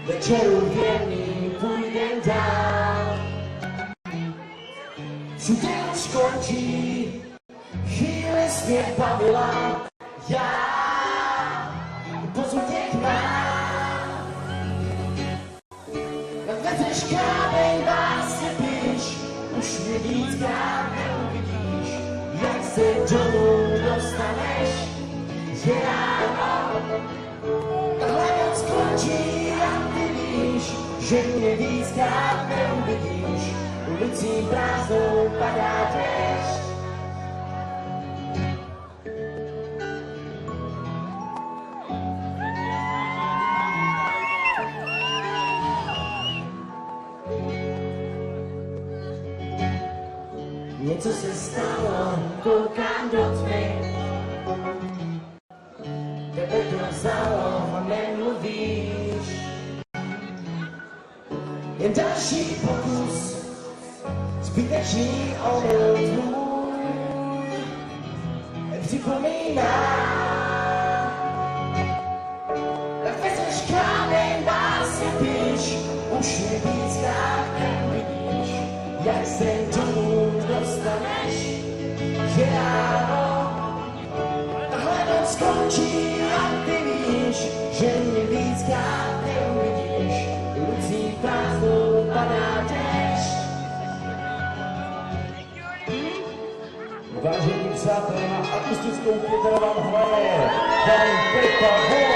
Večeru věrný půjdem dál. Co den už končí, chvíli mě bavila. Já pozor tě k nám. Vezeš kámen, vás píš, už mě víckrát neuvidíš. Jak se domů dostaneš, že ráno tahle noc skončí a ty víš, že mě víckrát neuvidíš. Ulicí prázdnou padá déšť. Něco se stalo, koukám do tmy. Tebe to vzalo, nemluvíš. Jen další pokus, zbytečný omyl tvůj. Připomínám, vezeš kámen, vás píš, už mě víckrát neuvidíš. Jak se domů dostaneš, že ráno tahle noc skončí a ty víš, že mě víckrát neuvidíš. Ulicí prázdnou padá déšť. Vážení přátelé, na akustickou kytaru vám hraje Jan Pepa.